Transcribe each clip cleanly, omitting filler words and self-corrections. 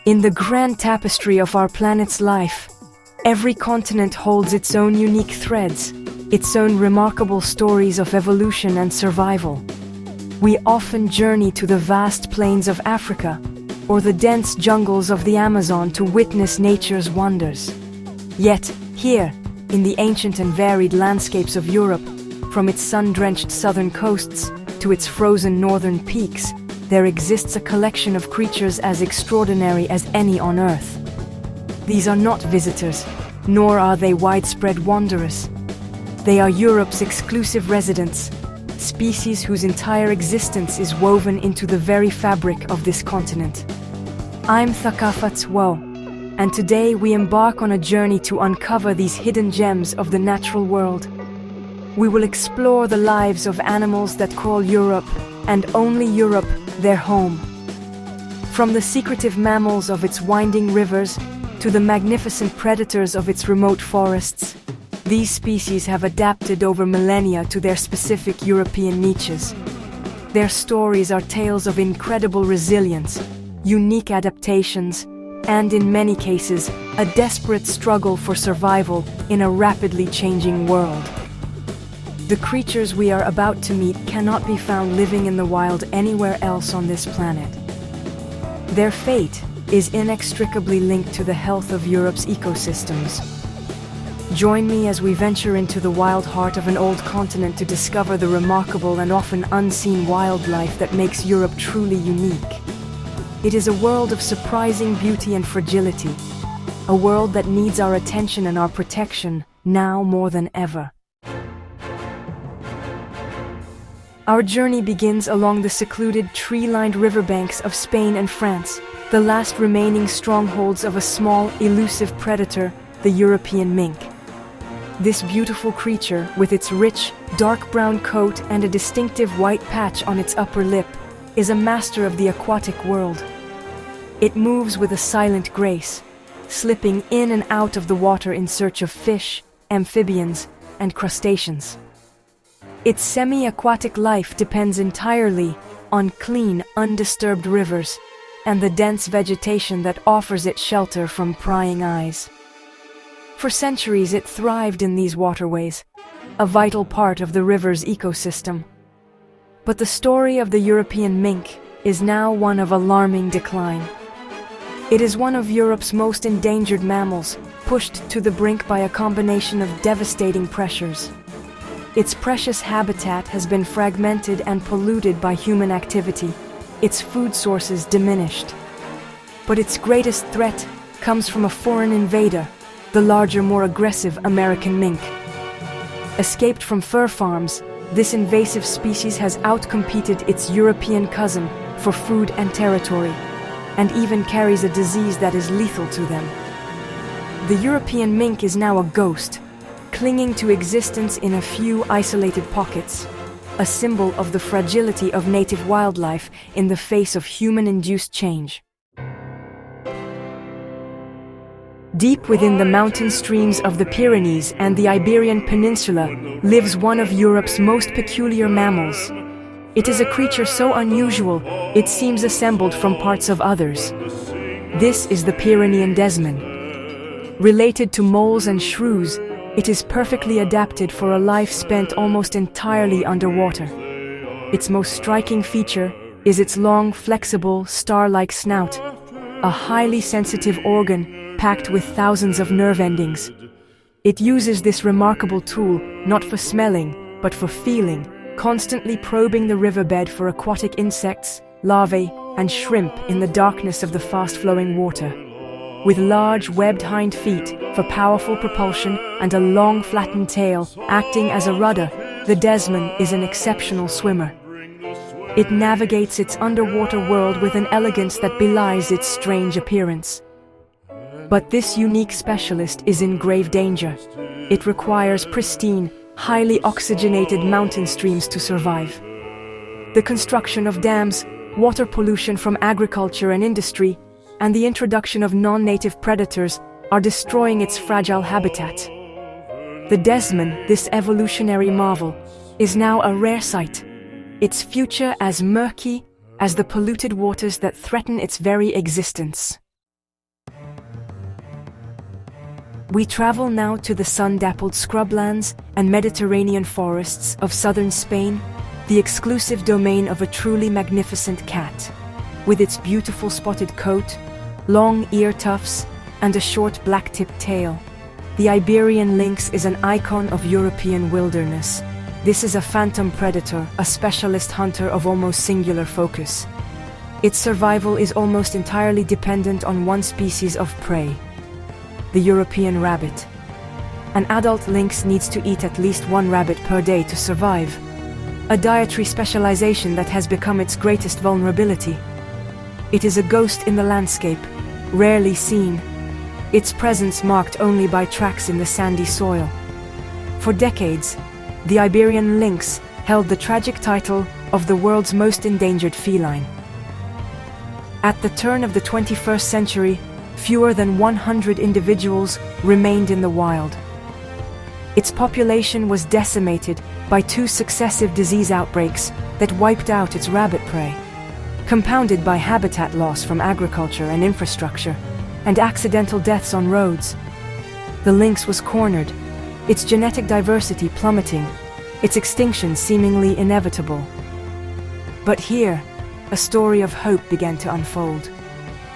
In the grand tapestry of our planet's life, every continent holds its own unique threads, its own remarkable stories of evolution and survival. We often journey to the vast plains of Africa or the dense jungles of the Amazon to witness nature's wonders. Yet, here, in the ancient and varied landscapes of Europe, from its sun-drenched southern coasts to its frozen northern peaks, there exists a collection of creatures as extraordinary as any on Earth. These are not visitors, nor are they widespread wanderers. They are Europe's exclusive residents, species whose entire existence is woven into the very fabric of this continent. I'm Thakafat Wo, and today we embark on a journey to uncover these hidden gems of the natural world. We will explore the lives of animals that call Europe, and only Europe, their home. From the secretive mammals of its winding rivers to the magnificent predators of its remote forests, these species have adapted over millennia to their specific European niches. Their stories are tales of incredible resilience, unique adaptations, and in many cases, a desperate struggle for survival in a rapidly changing world. The creatures we are about to meet cannot be found living in the wild anywhere else on this planet. Their fate is inextricably linked to the health of Europe's ecosystems. Join me as we venture into the wild heart of an old continent to discover the remarkable and often unseen wildlife that makes Europe truly unique. It is a world of surprising beauty and fragility, a world that needs our attention and our protection now more than ever. Our journey begins along the secluded, tree-lined riverbanks of Spain and France, the last remaining strongholds of a small, elusive predator, the European mink. This beautiful creature, with its rich, dark brown coat and a distinctive white patch on its upper lip, is a master of the aquatic world. It moves with a silent grace, slipping in and out of the water in search of fish, amphibians, and crustaceans. Its semi-aquatic life depends entirely on clean, undisturbed rivers and the dense vegetation that offers it shelter from prying eyes. For centuries it thrived in these waterways, a vital part of the river's ecosystem. But the story of the European mink is now one of alarming decline. It is one of Europe's most endangered mammals, pushed to the brink by a combination of devastating pressures. Its precious habitat has been fragmented and polluted by human activity, its food sources diminished. But its greatest threat comes from a foreign invader, the larger, more aggressive American mink. Escaped from fur farms, this invasive species has outcompeted its European cousin for food and territory, and even carries a disease that is lethal to them. The European mink is now a ghost, clinging to existence in a few isolated pockets, a symbol of the fragility of native wildlife in the face of human-induced change. Deep within the mountain streams of the Pyrenees and the Iberian Peninsula lives one of Europe's most peculiar mammals. It is a creature so unusual, it seems assembled from parts of others. This is the Pyrenean desman. Related to moles and shrews, it is perfectly adapted for a life spent almost entirely underwater. Its most striking feature is its long, flexible, star-like snout, a highly sensitive organ packed with thousands of nerve endings. It uses this remarkable tool not for smelling, but for feeling, constantly probing the riverbed for aquatic insects, larvae, and shrimp in the darkness of the fast-flowing water. With large, webbed hind feet for powerful propulsion and a long, flattened tail acting as a rudder, the desman is an exceptional swimmer. It navigates its underwater world with an elegance that belies its strange appearance. But this unique specialist is in grave danger. It requires pristine, highly oxygenated mountain streams to survive. The construction of dams, water pollution from agriculture and industry, and the introduction of non-native predators are destroying its fragile habitat. The desman, this evolutionary marvel, is now a rare sight, its future as murky, as the polluted waters that threaten its very existence. We travel now to the sun-dappled scrublands and Mediterranean forests of southern Spain, the exclusive domain of a truly magnificent cat. With its beautiful spotted coat, long ear tufts, and a short black-tipped tail, the Iberian lynx is an icon of European wilderness. This is a phantom predator, a specialist hunter of almost singular focus. Its survival is almost entirely dependent on one species of prey: the European rabbit. An adult lynx needs to eat at least one rabbit per day to survive, a dietary specialization that has become its greatest vulnerability. It is a ghost in the landscape, rarely seen, its presence marked only by tracks in the sandy soil. For decades, the Iberian lynx held the tragic title of the world's most endangered feline. At the turn of the 21st century, fewer than 100 individuals remained in the wild. Its population was decimated by 2 successive disease outbreaks that wiped out its rabbit prey, compounded by habitat loss from agriculture and infrastructure, and accidental deaths on roads. The lynx was cornered, its genetic diversity plummeting, its extinction seemingly inevitable. But here, a story of hope began to unfold.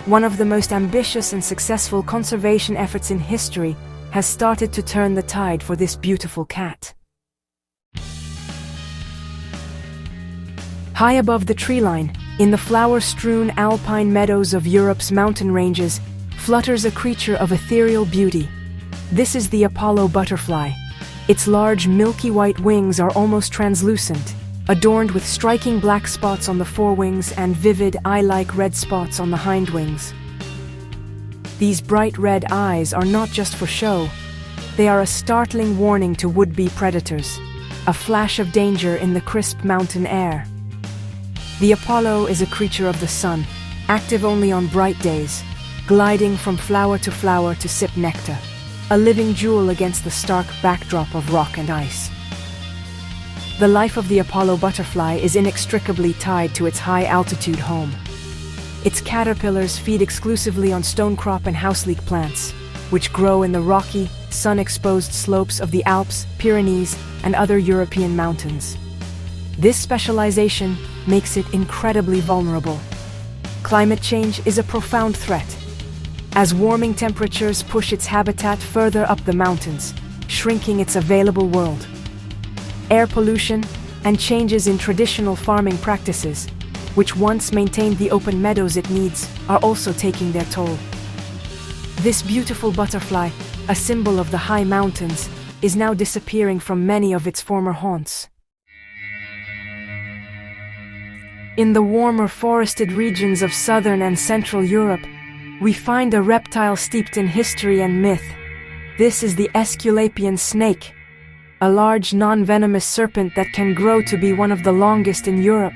One of the most ambitious and successful conservation efforts in history has started to turn the tide for this beautiful cat. High above the tree line, in the flower-strewn alpine meadows of Europe's mountain ranges, flutters a creature of ethereal beauty. This is the Apollo butterfly. Its large, milky white wings are almost translucent, adorned with striking black spots on the forewings and vivid eye-like red spots on the hindwings. These bright red eyes are not just for show. They are a startling warning to would-be predators, a flash of danger in the crisp mountain air. The Apollo is a creature of the sun, active only on bright days, gliding from flower to sip nectar, a living jewel against the stark backdrop of rock and ice. The life of the Apollo butterfly is inextricably tied to its high-altitude home. Its caterpillars feed exclusively on stonecrop and houseleek plants, which grow in the rocky, sun-exposed slopes of the Alps, Pyrenees, and other European mountains. This specialization makes it incredibly vulnerable. Climate change is a profound threat, as warming temperatures push its habitat further up the mountains, shrinking its available world. Air pollution and changes in traditional farming practices, which once maintained the open meadows it needs, are also taking their toll. This beautiful butterfly, a symbol of the high mountains, is now disappearing from many of its former haunts. In the warmer forested regions of southern and central Europe, we find a reptile steeped in history and myth. This is the Aesculapian snake, a large non-venomous serpent that can grow to be one of the longest in Europe.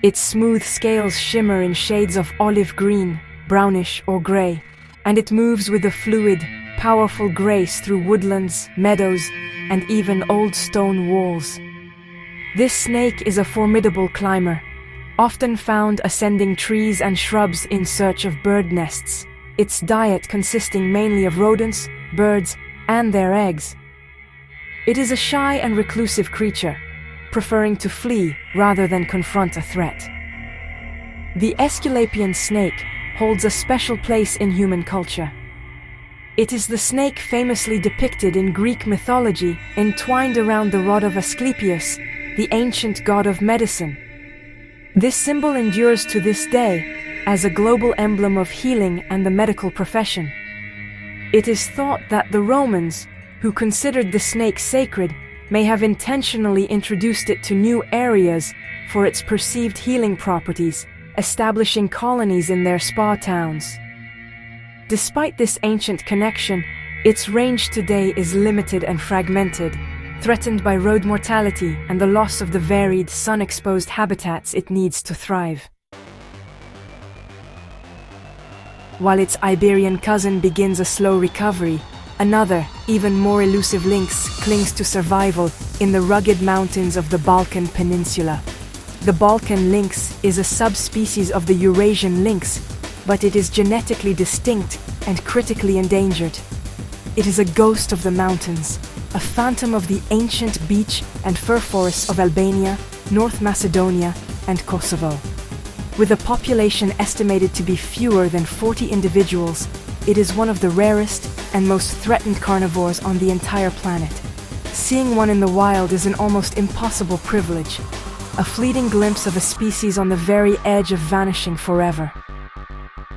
Its smooth scales shimmer in shades of olive green, brownish or gray, and it moves with a fluid, powerful grace through woodlands, meadows, and even old stone walls. This snake is a formidable climber, often found ascending trees and shrubs in search of bird nests, its diet consisting mainly of rodents, birds, and their eggs. It is a shy and reclusive creature, preferring to flee rather than confront a threat. The Aesculapian snake holds a special place in human culture. It is the snake famously depicted in Greek mythology, entwined around the rod of Asclepius, the ancient god of medicine. This symbol endures to this day as a global emblem of healing and the medical profession. It is thought that the Romans, who considered the snake sacred, may have intentionally introduced it to new areas for its perceived healing properties, establishing colonies in their spa towns. Despite this ancient connection, its range today is limited and fragmented, threatened by road mortality and the loss of the varied, sun-exposed habitats it needs to thrive. While its Iberian cousin begins a slow recovery, another, even more elusive lynx clings to survival in the rugged mountains of the Balkan Peninsula. The Balkan lynx is a subspecies of the Eurasian lynx, but it is genetically distinct and critically endangered. It is a ghost of the mountains, a phantom of the ancient beech and fir forests of Albania, North Macedonia, and Kosovo. With a population estimated to be fewer than 40 individuals, it is one of the rarest and most threatened carnivores on the entire planet. Seeing one in the wild is an almost impossible privilege, a fleeting glimpse of a species on the very edge of vanishing forever.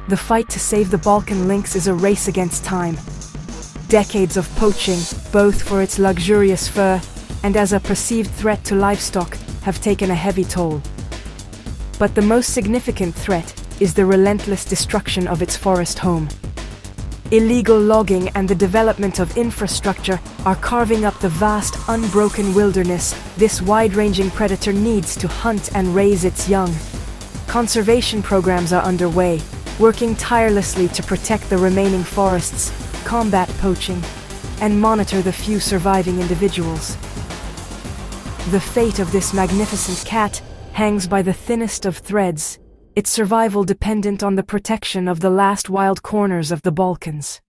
The fight to save the Balkan lynx is a race against time. Decades of poaching, both for its luxurious fur and as a perceived threat to livestock, have taken a heavy toll. But the most significant threat is the relentless destruction of its forest home. Illegal logging and the development of infrastructure are carving up the vast, unbroken wilderness this wide-ranging predator needs to hunt and raise its young. Conservation programs are underway, working tirelessly to protect the remaining forests, combat poaching, and monitor the few surviving individuals. The fate of this magnificent cat hangs by the thinnest of threads, its survival dependent on the protection of the last wild corners of the Balkans.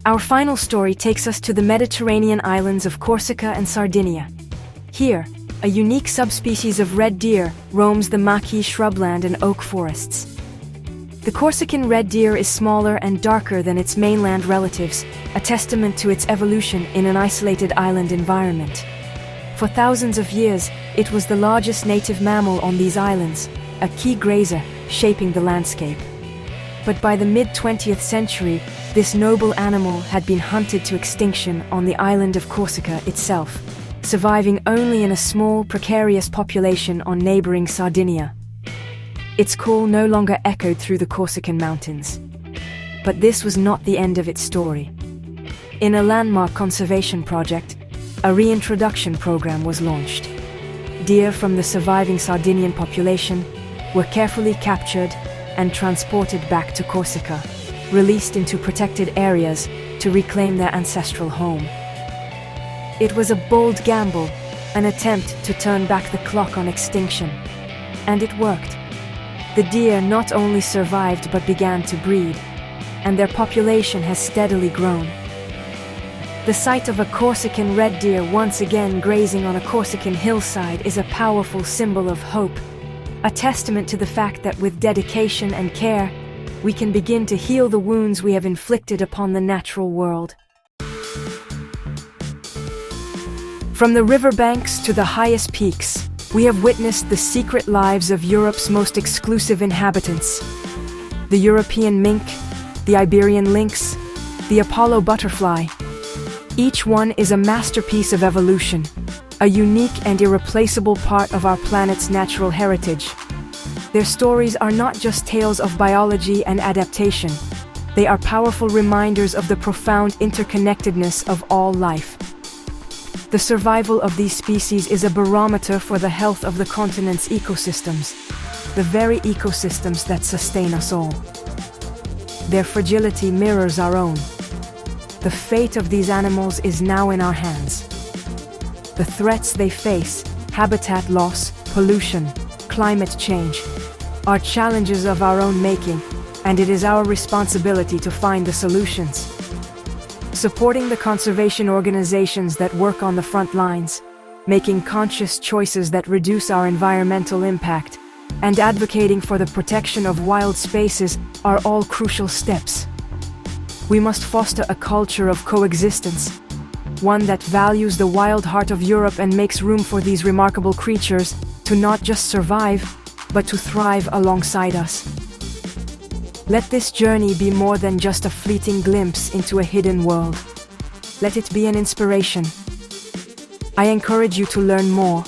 Our final story takes us to the Mediterranean islands of Corsica and Sardinia. Here, a unique subspecies of red deer roams the maquis shrubland and oak forests. The Corsican red deer is smaller and darker than its mainland relatives, a testament to its evolution in an isolated island environment. For thousands of years, it was the largest native mammal on these islands, a key grazer shaping the landscape. But by the mid-20th century, this noble animal had been hunted to extinction on the island of Corsica itself, surviving only in a small, precarious population on neighboring Sardinia. Its call no longer echoed through the Corsican mountains. But this was not the end of its story. In a landmark conservation project, a reintroduction program was launched. Deer from the surviving Sardinian population were carefully captured and transported back to Corsica, released into protected areas to reclaim their ancestral home. It was a bold gamble, an attempt to turn back the clock on extinction. And it worked. The deer not only survived but began to breed, and their population has steadily grown. The sight of a Corsican red deer once again grazing on a Corsican hillside is a powerful symbol of hope, a testament to the fact that with dedication and care, we can begin to heal the wounds we have inflicted upon the natural world. From the riverbanks to the highest peaks, we have witnessed the secret lives of Europe's most exclusive inhabitants. The European mink, the Iberian lynx, the Apollo butterfly. Each one is a masterpiece of evolution, a unique and irreplaceable part of our planet's natural heritage. Their stories are not just tales of biology and adaptation. They are powerful reminders of the profound interconnectedness of all life. The survival of these species is a barometer for the health of the continent's ecosystems, the very ecosystems that sustain us all. Their fragility mirrors our own. The fate of these animals is now in our hands. The threats they face, habitat loss, pollution, climate change, are challenges of our own making, and it is our responsibility to find the solutions. Supporting the conservation organizations that work on the front lines, making conscious choices that reduce our environmental impact, and advocating for the protection of wild spaces are all crucial steps. We must foster a culture of coexistence, one that values the wild heart of Europe and makes room for these remarkable creatures to not just survive, but to thrive alongside us. Let this journey be more than just a fleeting glimpse into a hidden world. Let it be an inspiration. I encourage you to learn more,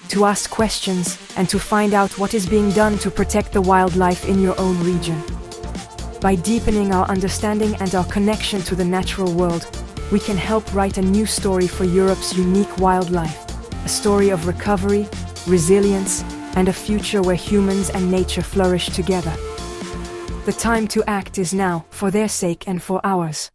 to ask questions, and to find out what is being done to protect the wildlife in your own region. By deepening our understanding and our connection to the natural world, we can help write a new story for Europe's unique wildlife, a story of recovery, resilience, and a future where humans and nature flourish together. The time to act is now, for their sake and for ours.